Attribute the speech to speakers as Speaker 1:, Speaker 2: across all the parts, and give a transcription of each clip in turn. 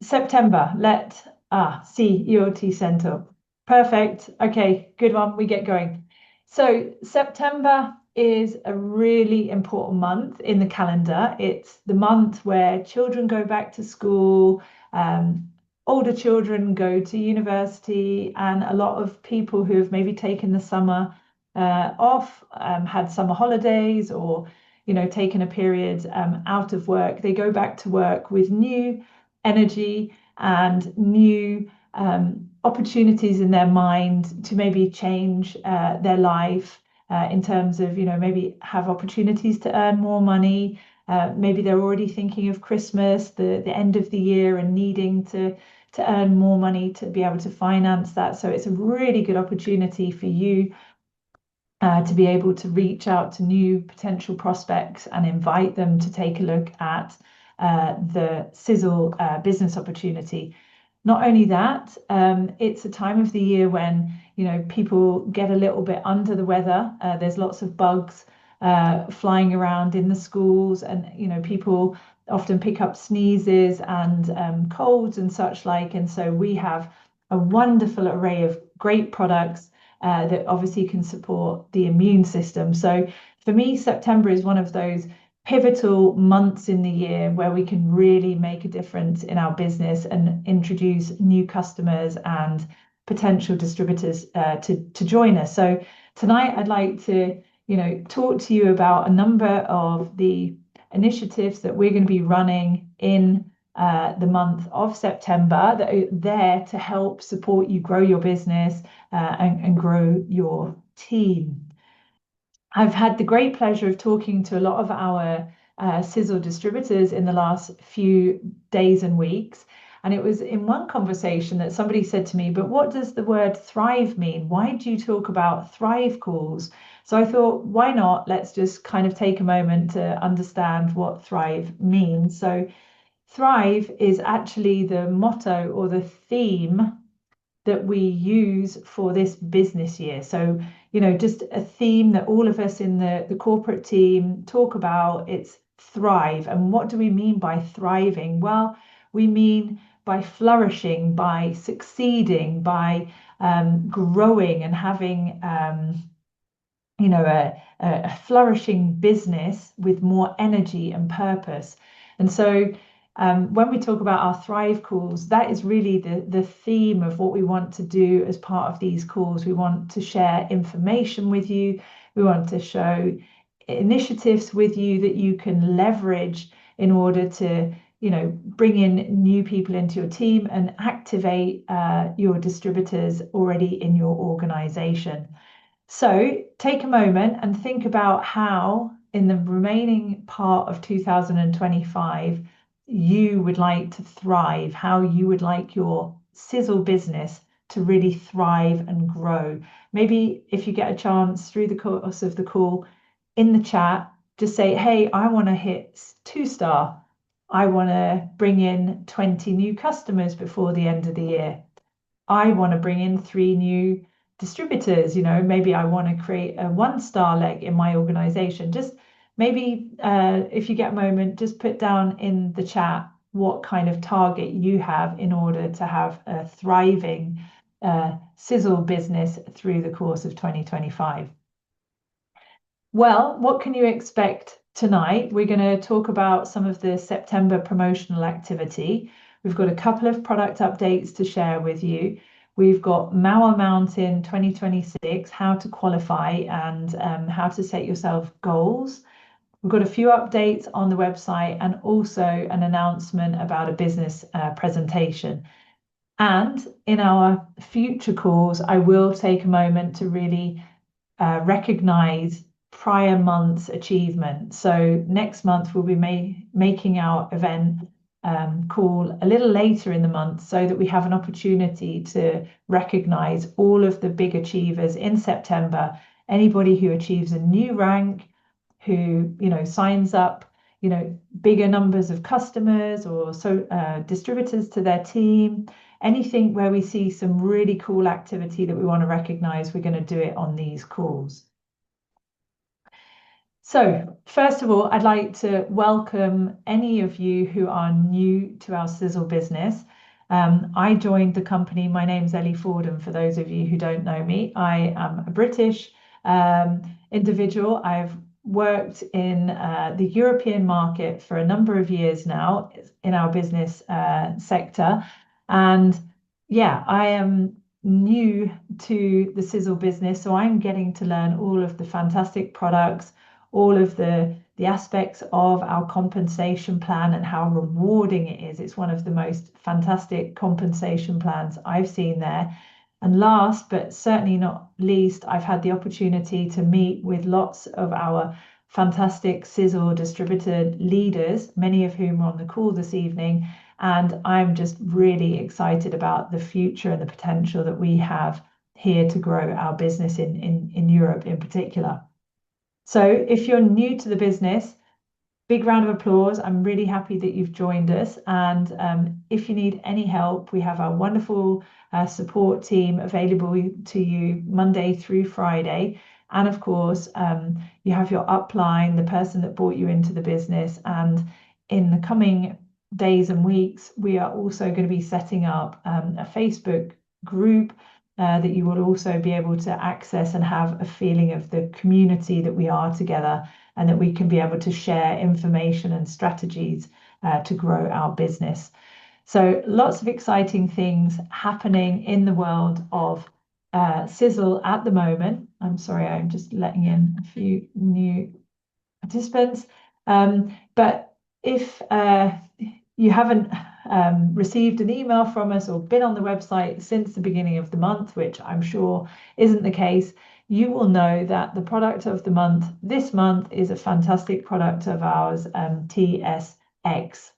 Speaker 1: September, see EOT Center. Perfect. Okay, good one. We get going. So September is a really important month in the calendar. It's the month where children go back to school, um, older children go to university, and a lot of people who have maybe taken the summer off, had summer holidays, or taken a period out of work, they go back to work with new energy and new opportunities in their mind to maybe change their life in terms of, maybe have opportunities to earn more money. Maybe they're already thinking of Christmas, the end of the year, and needing to earn more money to be able to finance that. So it's a really good opportunity for you to be able to reach out to new potential prospects and invite them to take a look at the Sisel business opportunity. Not only that, it's a time of the year when people get a little bit under the weather. There's lots of bugs flying around in the schools, and people often pick up sneezes and colds and such like. And so we have a wonderful array of great products that obviously can support the immune system. So for me, September is one of those pivotal months in the year where we can really make a difference in our business and introduce new customers and potential distributors to join us. So tonight I'd like to talk to you about a number of the initiatives that we're going to be running in the month of September that are there to help support you grow your business and grow your team. I've had the great pleasure of talking to a lot of our Sizzle distributors in the last few days and weeks. And it was in one conversation that somebody said to me, but what does the word thrive mean? Why do you talk about thrive calls? So I thought, why not? Let's just kind of take a moment to understand what thrive means. So thrive is actually the motto or the theme that we use for this business year. So, just a theme that all of us in the corporate team talk about, it's thrive. And what do we mean by thriving? Well, we mean by flourishing, by succeeding, by growing and having a flourishing business with more energy and purpose. And so when we talk about our Thrive calls, that is really the theme of what we want to do as part of these calls. We want to share information with you. We want to show initiatives with you that you can leverage in order to bring in new people into your team and activate your distributors already in your organization. So take a moment and think about how, in the remaining part of 2025, you would like to thrive, how you would like your Sizzle business to really thrive and grow. Maybe if you get a chance through the course of the call in the chat, just say, hey, I want to hit 2-star. I want to bring in 20 new customers before the end of the year. I want to bring in 3 new distributors. Maybe I want to create a 1-star leg in my organization. Just maybe if you get a moment, just put down in the chat what kind of target you have in order to have a thriving Sizzle business through the course of 2025. Well, what can you expect tonight? We're going to talk about some of the September promotional activity. We've got a couple of product updates to share with you. We've got Mauer Mountain 2026, how to qualify and how to set yourself goals. We've got a few updates on the website and also an announcement about a business presentation. And in our future calls, I will take a moment to really recognize prior month's achievement. So next month, we'll be making our event call a little later in the month so that we have an opportunity to recognize all of the big achievers in September. Anybody who achieves a new rank, who signs up bigger numbers of customers or distributors to their team, anything where we see some really cool activity that we want to recognize, we're going to do it on these calls. So, first of all, I'd like to welcome any of you who are new to our Sisel business. I joined the company. My name's Ellie Fordham. For those of you who don't know me, I am a British individual. I've worked in the European market for a number of years now in our business sector. And yeah, I am new to the Sisel business, so I'm getting to learn all of the fantastic products, all of the aspects of our compensation plan and how rewarding it is. It's one of the most fantastic compensation plans I've seen there. And last, but certainly not least, I've had the opportunity to meet with lots of our fantastic Sisel distributor leaders, many of whom are on the call this evening. And I'm just really excited about the future and the potential that we have here to grow our business in Europe in particular. So if you're new to the business, big round of applause. I'm really happy that you've joined us. And if you need any help, we have our wonderful support team available to you Monday through Friday. And of course, you have your upline, the person that brought you into the business. And in the coming days and weeks, we are also going to be setting up a Facebook group that you will also be able to access and have a feeling of the community that we are together, and that we can be able to share information and strategies to grow our business. So lots of exciting things happening in the world of Sisel at the moment. I'm sorry, I'm just letting in a few new participants. But if you haven't received an email from us or been on the website since the beginning of the month, which I'm sure isn't the case, you will know that the product of the month this month is a fantastic product of ours, TSX.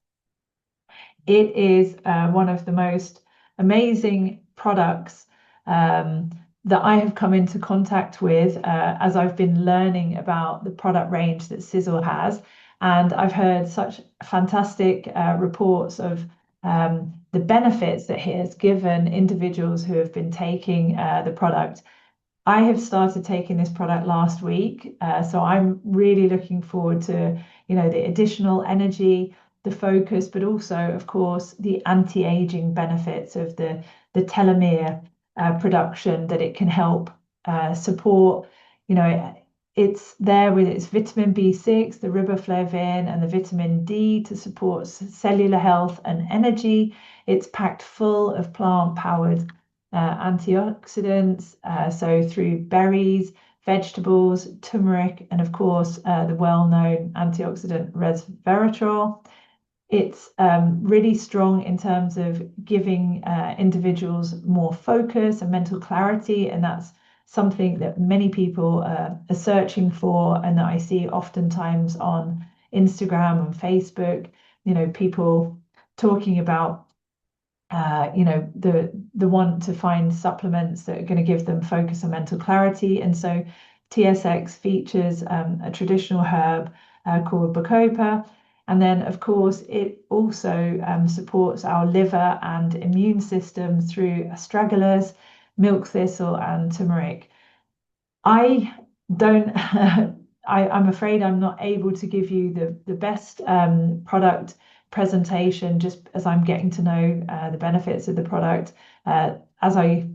Speaker 1: It is one of the most amazing products that I have come into contact with as I've been learning about the product range that Sisel has. And I've heard such fantastic reports of the benefits that it has given individuals who have been taking the product. I have started taking this product last week, so I'm really looking forward to, the additional energy, the focus, but also, of course, the anti-aging benefits of the telomere production that it can help support. It's there with its vitamin B6, the riboflavin, and the vitamin D to support cellular health and energy. It's packed full of plant-powered antioxidants, so through berries, vegetables, turmeric, and of course the well-known antioxidant resveratrol. It's really strong in terms of giving individuals more focus and mental clarity, and that's something that many people are searching for, and that I see oftentimes on Instagram and Facebook. People talking about the want to find supplements that are going to give them focus and mental clarity. And so TSX features a traditional herb called bacopa. And then, of course, it also supports our liver and immune system through astragalus, milk thistle, and turmeric. I don't, I'm afraid I'm not able to give you the best product presentation, just as I'm getting to know the benefits of the product. As I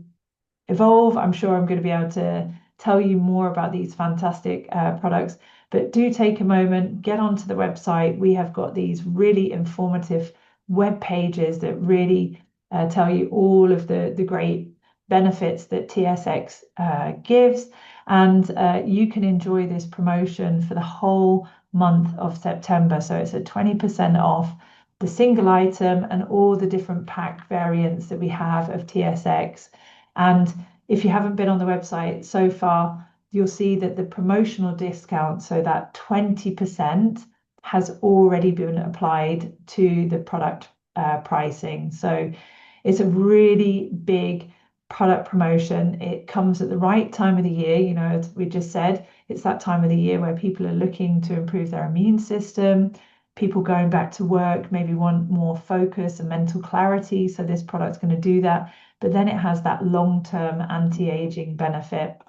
Speaker 1: evolve, I'm sure I'm going to be able to tell you more about these fantastic products. But do take a moment, get onto the website. We have got these really informative web pages that really tell you all of the great benefits that TSX gives. And you can enjoy this promotion for the whole month of September. So it's a 20% off the single item and all the different pack variants that we have of TSX. And if you haven't been on the website so far, you'll see that the promotional discount, so that 20%, has already been applied to the product pricing. So it's a really big product promotion. It comes at the right time of the year. As we just said, it's that time of the year where people are looking to improve their immune system. People going back to work maybe want more focus and mental clarity. So this product's going to do that. But then it has that long-term anti-aging benefit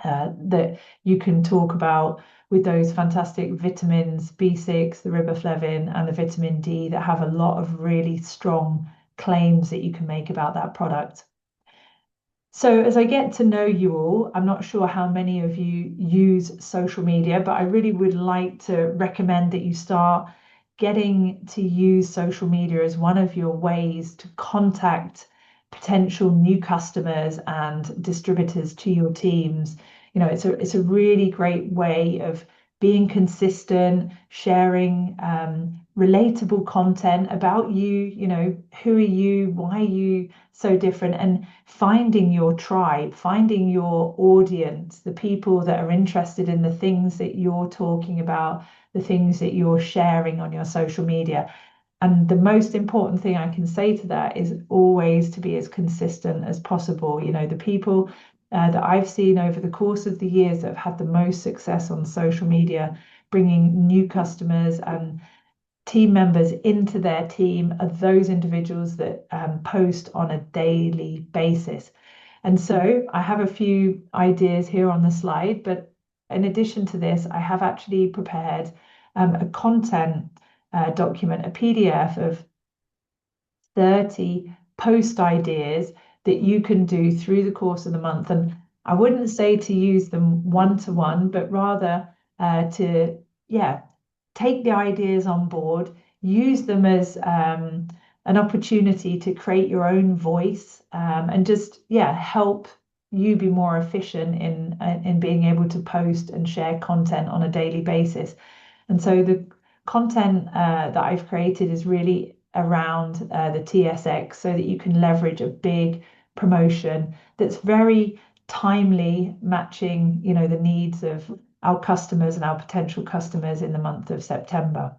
Speaker 1: that you can talk about with those fantastic vitamins B6, the riboflavin, and the vitamin D that have a lot of really strong claims that you can make about that product. So as I get to know you all, I'm not sure how many of you use social media, but I really would like to recommend that you start getting to use social media as one of your ways to contact potential new customers and distributors to your teams. You know, it's a really great way of being consistent, sharing relatable content about you, you know, who are you, why are you so different, and finding your tribe, finding your audience, the people that are interested in the things that you're talking about, the things that you're sharing on your social media. And the most important thing I can say to that is always to be as consistent as possible. You know, the people that I've seen over the course of the years that have had the most success on social media, bringing new customers and team members into their team, are those individuals that post on a daily basis. And so I have a few ideas here on the slide, but in addition to this, I have actually prepared a content document, a PDF of 30 post ideas that you can do through the course of the month. And I wouldn't say to use them one to one, but rather to, yeah, take the ideas on board, use them as an opportunity to create your own voice, and just, yeah, help you be more efficient in being able to post and share content on a daily basis. And so the content that I've created is really around the TSX so that you can leverage a big promotion that's very timely, matching, you know, the needs of our customers and our potential customers in the month of September.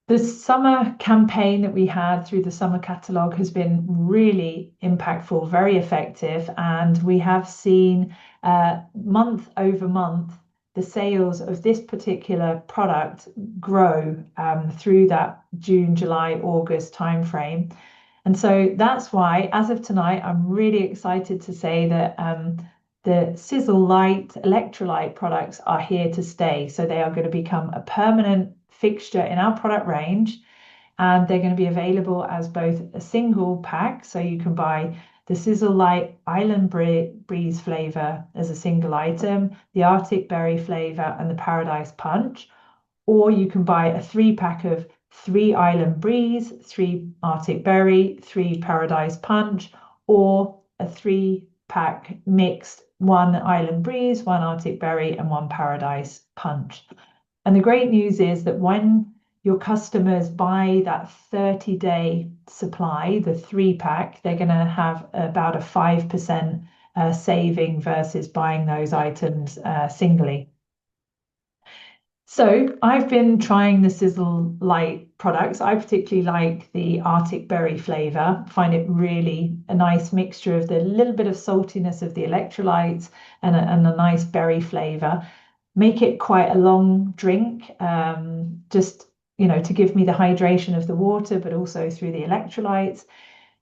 Speaker 1: The summer campaign that we had through the summer catalogue has been really impactful, very effective, and we have seen month over month the sales of this particular product grow through that June, July, August timeframe. And so that's why, as of tonight, I'm really excited to say that the Sisel Light electrolyte products are here to stay. So they are going to become a permanent fixture in our product range, and they're going to be available as both a single pack. So you can buy the Sisel Light Island Breeze flavor as a single item, the Arctic Berry flavor, and the Paradise Punch. Or you can buy a 3-pack of 3 Island Breeze, 3 Arctic Berry, 3 Paradise Punch, or a 3-pack mixed, 1 Island Breeze, 1 Arctic Berry, and 1 Paradise Punch. And the great news is that when your customers buy that 30-day supply, the 3-pack, they're going to have about a 5% saving versus buying those items singly. So I've been trying the Sisel Light products. I particularly like the Arctic Berry flavor. Find it really a nice mixture of the little bit of saltiness of the electrolytes and a nice berry flavor. Make it quite a long drink, just, you know, to give me the hydration of the water, but also through the electrolytes.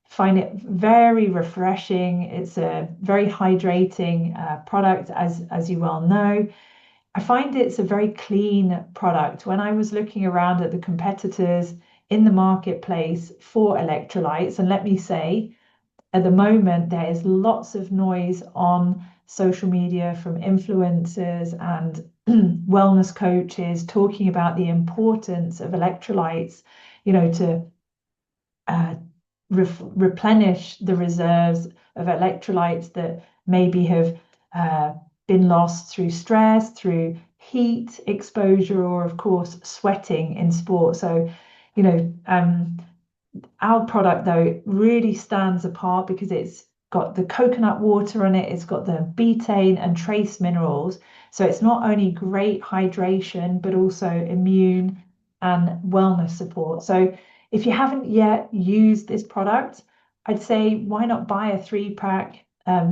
Speaker 1: Find it very refreshing. It's a very hydrating product, as you well know. I find it's a very clean product. When I was looking around at the competitors in the marketplace for electrolytes, and let me say, at the moment, there is lots of noise on social media from influencers and wellness coaches talking about the importance of electrolytes, you know, to replenish the reserves of electrolytes that maybe have been lost through stress, through heat exposure, or of course sweating in sport. So, you know, our product though really stands apart because it's got the coconut water in it, it's got the betaine and trace minerals. So it's not only great hydration, but also immune and wellness support. So if you haven't yet used this product, I'd say why not buy a 3-pack,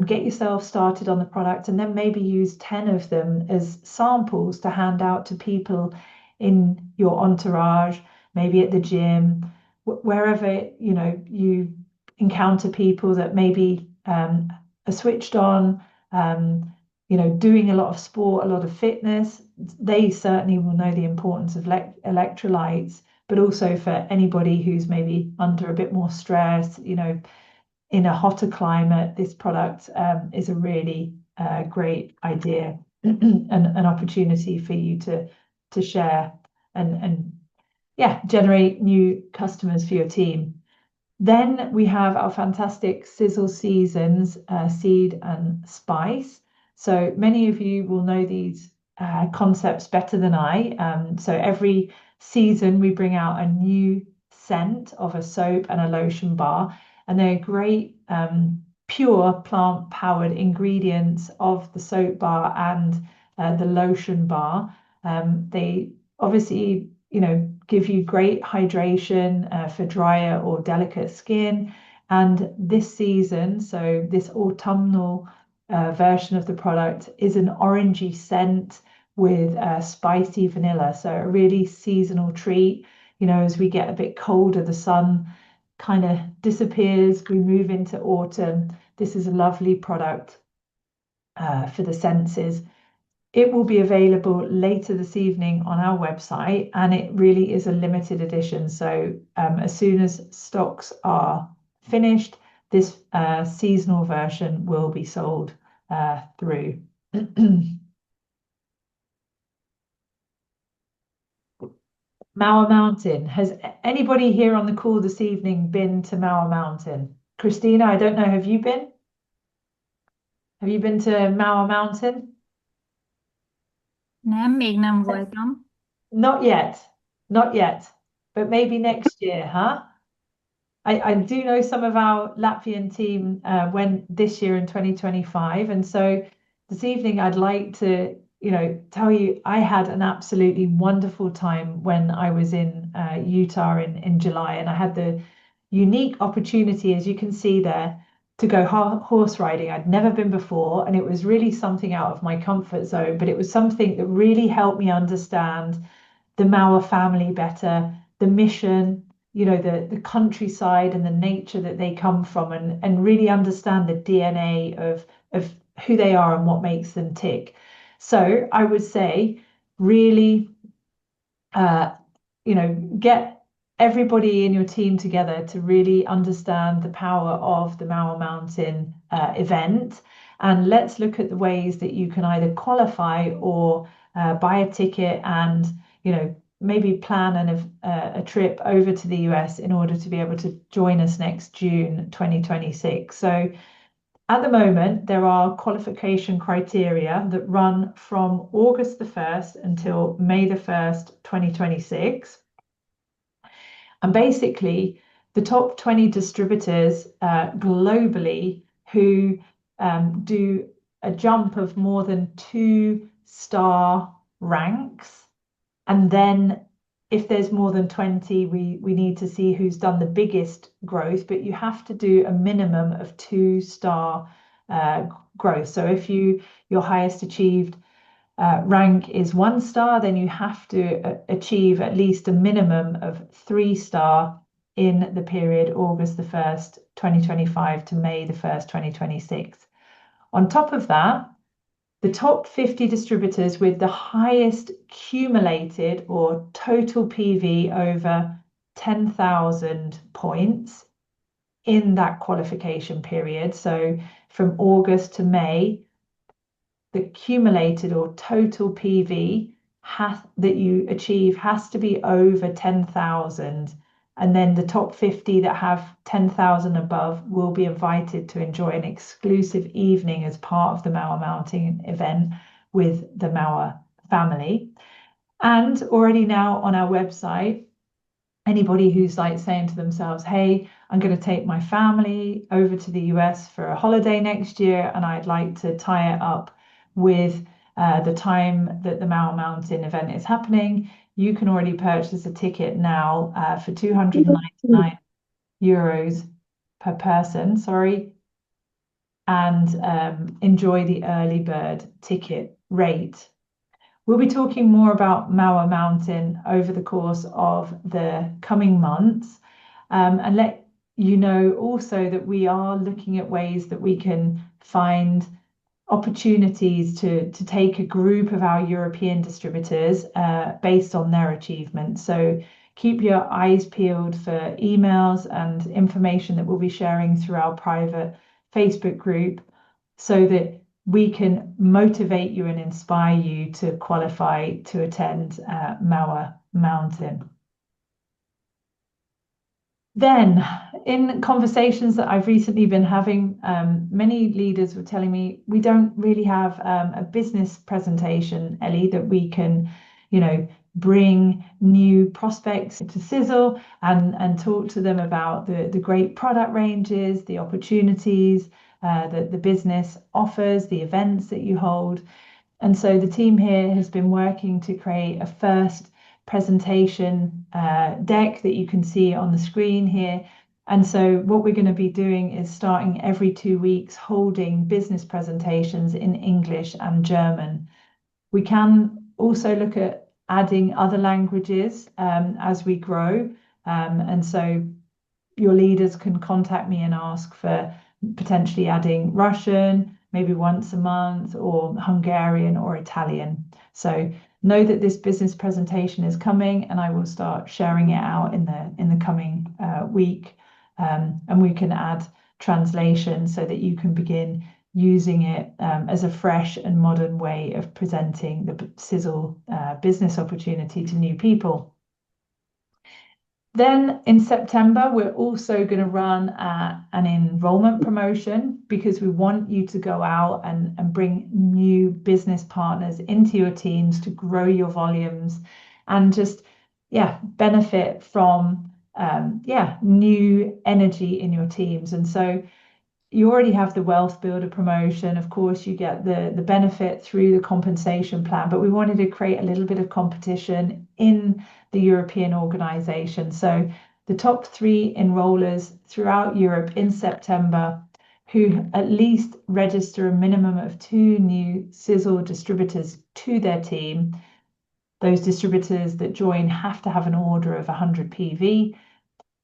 Speaker 1: get yourself started on the product, and then maybe use 10 of them as samples to hand out to people in your entourage, maybe at the gym, wherever, you know, you encounter people that maybe are switched on, doing a lot of sport, a lot of fitness, they certainly will know the importance of electrolytes. But also for anybody who's maybe under a bit more stress, in a hotter climate, this product is a really great idea and an opportunity for you to share and generate new customers for your team. Then we have our fantastic Sisel Seasons seed and spice. So many of you will know these concepts better than I. So every season we bring out a new scent of a soap and a lotion bar, and they're great pure plant-powered ingredients of the soap bar and the lotion bar. They obviously, give you great hydration for drier or delicate skin. And this season, so this autumnal version of the product is an orangey scent with spicy vanilla. So a really seasonal treat. As we get a bit colder, the sun kind of disappears, we move into autumn. This is a lovely product for the senses. It will be available later this evening on our website, and it really is a limited edition. So as soon as stocks are finished, this seasonal version will be sold through. Mower Mountain. Has anybody here on the call this evening been to Mower Mountain? Christina, I don't know, have you been? Have you been to Mower Mountain?
Speaker 2: Nem, még nem voltam.
Speaker 1: Not yet, but maybe next year, huh? I do know some of our Latvian team went this year in 2025, and so this evening I'd like to, tell you I had an absolutely wonderful time when I was in Utah in July, and I had the unique opportunity, as you can see there, to go horse riding. I'd never been before, and it was really something out of my comfort zone, but it was something that really helped me understand the Maua family better, the mission, the countryside and the nature that they come from, and really understand the DNA of who they are and what makes them tick. So I would say really, get everybody in your team together to really understand the power of the Maua Mountain event. And let's look at the ways that you can either qualify or buy a ticket and, maybe plan a trip over to the US in order to be able to join us next June 2026. So at the moment, there are qualification criteria that run from August the 1st until May the 1st, 2026. And basically, the top 20 distributors globally who do a jump of more than 2-star ranks. And then if there's more than 20, we need to see who's done the biggest growth, but you have to do a minimum of 2-star growth. So if your highest achieved rank is 1 star, then you have to achieve at least a minimum of 3-star in the period August the 1st, 2025 to May the 1st, 2026. On top of that, the top 50 distributors with the highest cumulated or total PV over 10,000 points in that qualification period. So from August to May, the cumulated or total PV that you achieve has to be over 10,000. And then the top 50 that have 10,000 above will be invited to enjoy an exclusive evening as part of the Maua Mountain event with the Maua family. And already now on our website, anybody who's like saying to themselves, hey, I'm going to take my family over to the US for a holiday next year, and I'd like to tie it up with the time that the Maua Mountain event is happening, you can already purchase a ticket now for 299 euros per person, and enjoy the early bird ticket rate. We'll be talking more about Maua Mountain over the course of the coming months. And you know also that we are looking at ways that we can find opportunities to take a group of our European distributors based on their achievements. So keep your eyes peeled for emails and information that we'll be sharing through our private Facebook group so that we can motivate you and inspire you to qualify to attend Mauer Mountain. Then, in conversations that I've recently been having, many leaders were telling me we don't really have a business presentation, Ellie, that we can, bring new prospects to Sisel and talk to them about the great product ranges, the opportunities that the business offers, the events that you hold. And so the team here has been working to create a first presentation deck that you can see on the screen here. And so what we're going to be doing is starting every 2 weeks holding business presentations in English and German. We can also look at adding other languages as we grow. And so your leaders can contact me and ask for potentially adding Russian, maybe once a month, or Hungarian or Italian. So know that this business presentation is coming, and I will start sharing it out in the coming week. And we can add translation so that you can begin using it as a fresh and modern way of presenting the Sisel business opportunity to new people. Then in September, we're also going to run an enrollment promotion because we want you to go out and bring new business partners into your teams to grow your volumes and just, benefit from, new energy in your teams. And so you already have the Wealth Builder promotion. Of course, you get the benefit through the compensation plan, but we wanted to create a little bit of competition in the European organization. So the top 3 enrollers throughout Europe in September who at least register a minimum of 2 new Sisel distributors to their team. Those distributors that join have to have an order of 100 PV.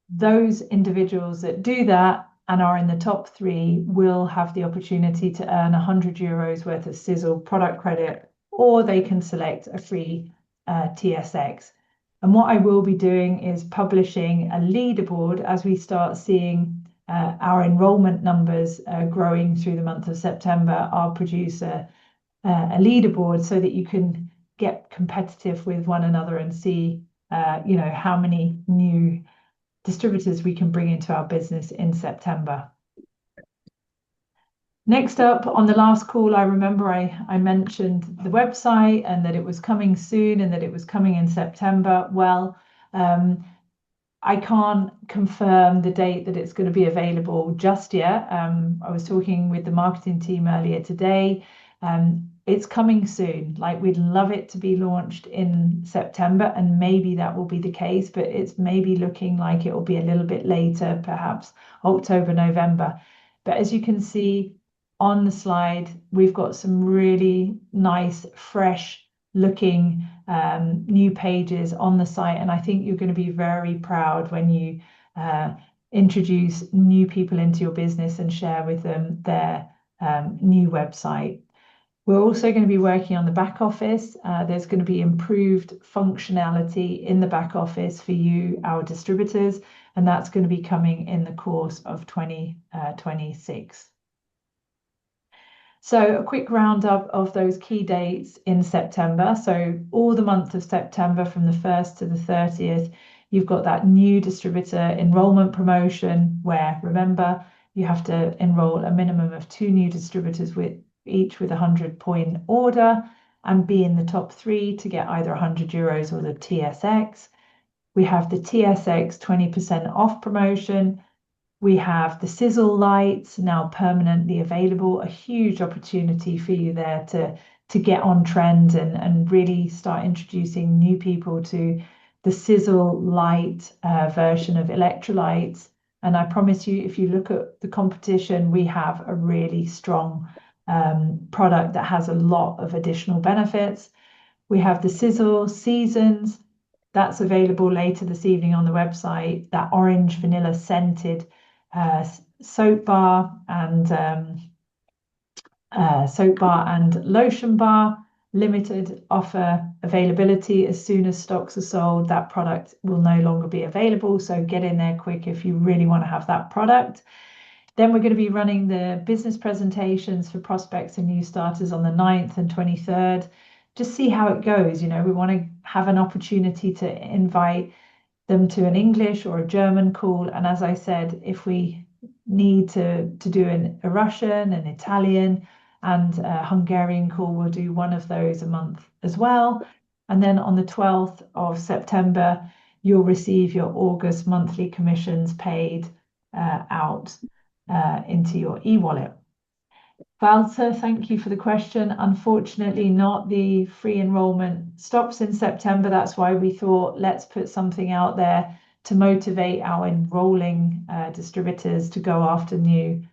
Speaker 1: Those individuals that do that and are in the top 3 will have the opportunity to earn €100 worth of Sisel product credit, or they can select a free TSX. And what I will be doing is publishing a leaderboard as we start seeing our enrollment numbers growing through the month of September. I'll produce a leaderboard so that you can get competitive with one another and see, how many new distributors we can bring into our business in September. Next up, on the last call, I remember I mentioned the website and that it was coming soon and that it was coming in September. Well, I can't confirm the date that it's going to be available just yet. I was talking with the marketing team earlier today. It's coming soon. Like, we'd love it to be launched in September, and maybe that will be the case, but it's maybe looking like it will be a little bit later, perhaps October, November. But as you can see on the slide, we've got some really nice, fresh looking new pages on the site. And I think you're going to be very proud when you introduce new people into your business and share with them their new website. We're also going to be working on the back office. There's going to be improved functionality in the back office for you, our distributors, and that's going to be coming in the course of 2026. So a quick roundup of those key dates in September. So all the month of September from the 1st to the 30th, you've got that new distributor enrollment promotion where, remember, you have to enroll a minimum of 2 new distributors each with a 100-point order and be in the top 3 to get either €100 or the TSX. We have the TSX 20% off promotion. We have the Sisel lights now permanently available, a huge opportunity for you there to get on trend and really start introducing new people to the Sisel light version of electrolytes. And I promise you, if you look at the competition, we have a really strong product that has a lot of additional benefits. We have the Sisel seasons That's available later this evening on the website. That orange vanilla scented soap bar and lotion bar. Limited offer availability. As soon as stocks are sold, that product will no longer be available. So get in there quick if you really want to have that product. Then we're going to be running the business presentations for prospects and new starters on the 9th and 23rd. Just see how it goes. You know, we want to have an opportunity to invite them to an English or a German call. And as I said, if we need to do a Russian, an Italian, and a Hungarian call, we'll do one of those a month as well. And then on the 12th of September, you'll receive your August monthly commissions paid out into your e-wallet. Walter, thank you for the question. Unfortunately, not the free enrollment stops in September. That's why we thought let's put something out there to motivate our enrolling distributors to go after new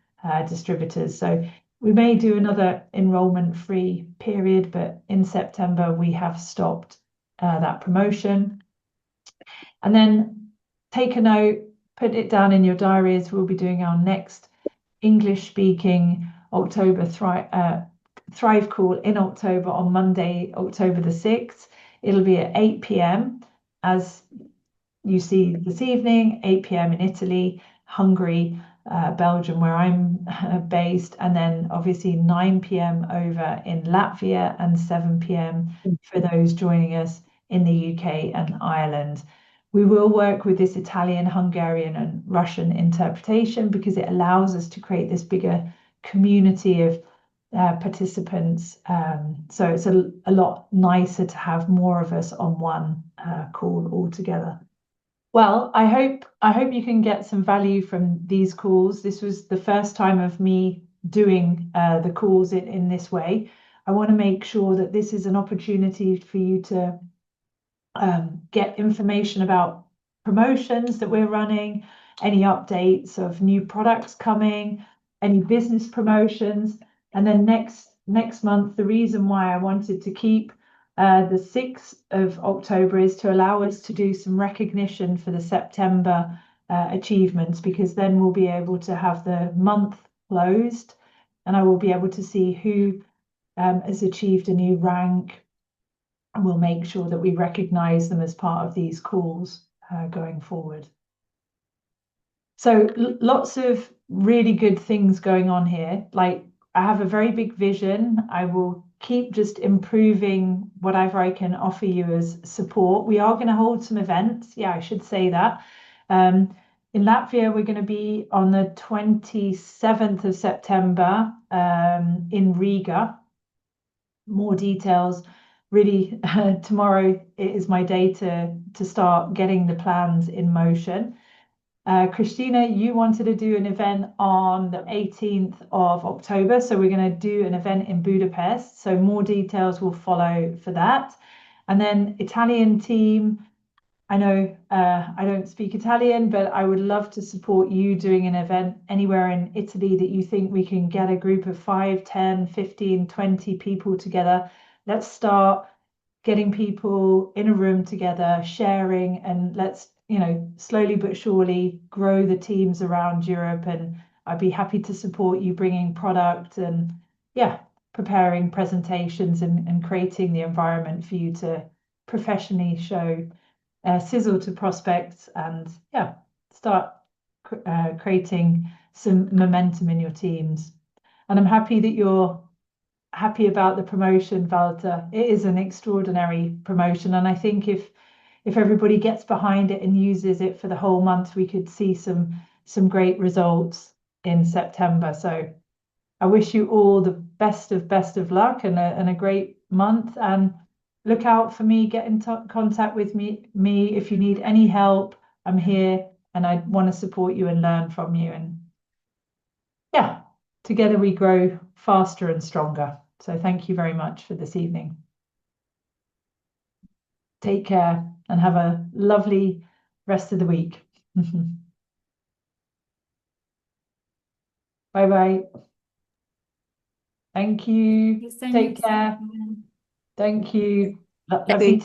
Speaker 1: distributors. So we may do another enrollment free period, but in September we have stopped that promotion. And then take a note, put it down in your diaries. We'll be doing our next English speaking October Thrive call in October on Monday, October the 6th. It'll be at 8 p.m. as you see this evening, 8 p.m. in Italy, Hungary, Belgium, where I'm based, and then obviously 9 p.m. over in Latvia and 7 p.m. for those joining us in the UK and Ireland. We will work with this Italian, Hungarian, and Russian interpretation because it allows us to create this bigger community of participants. So it's a lot nicer to have more of us on one call all together. Well, I hope you can get some value from these calls. This was the first time of me doing the calls in this way. I want to make sure that this is an opportunity for you to get information about promotions that we're running, any updates of new products coming, any business promotions. And then next month, the reason why I wanted to keep the 6th of October is to allow us to do some recognition for the September achievements, because then we'll be able to have the month closed and I will be able to see who has achieved a new rank, and we'll make sure that we recognize them as part of these calls going forward. So lots of really good things going on here. Like, I have a very big vision. I will keep just improving whatever I can offer you as support. We are going to hold some events. Yeah, I should say that. In Latvia, we're going to be on the 27th of September in Riga. More details. Really, tomorrow is my day to start getting the plans in motion. Christina, you wanted to do an event on the 18th of October. So we're going to do an event in Budapest. So more details will follow for that. And then Italian team, I know I don't speak Italian, but I would love to support you doing an event anywhere in Italy that you think we can get a group of 5, 10, 15, 20 people together. Let's start getting people in a room together, sharing, and let's, slowly but surely grow the teams around Europe. And I'd be happy to support you bringing product and, preparing presentations and creating the environment for you to professionally show Sisel to prospects and, start creating some momentum in your teams. And I'm happy that you're happy about the promotion, Walter. It is an extraordinary promotion, and I think if everybody gets behind it and uses it for the whole month, we could see some great results in September. So I wish you all the best of luck and a great month, and look out for me. Get in contact with me if you need any help. I'm here and I want to support you and learn from you, and together we grow faster and stronger. So thank you very much for this evening. Take care and have a lovely rest of the week. Bye bye. Thank you. Take care. Thank you. Lovely.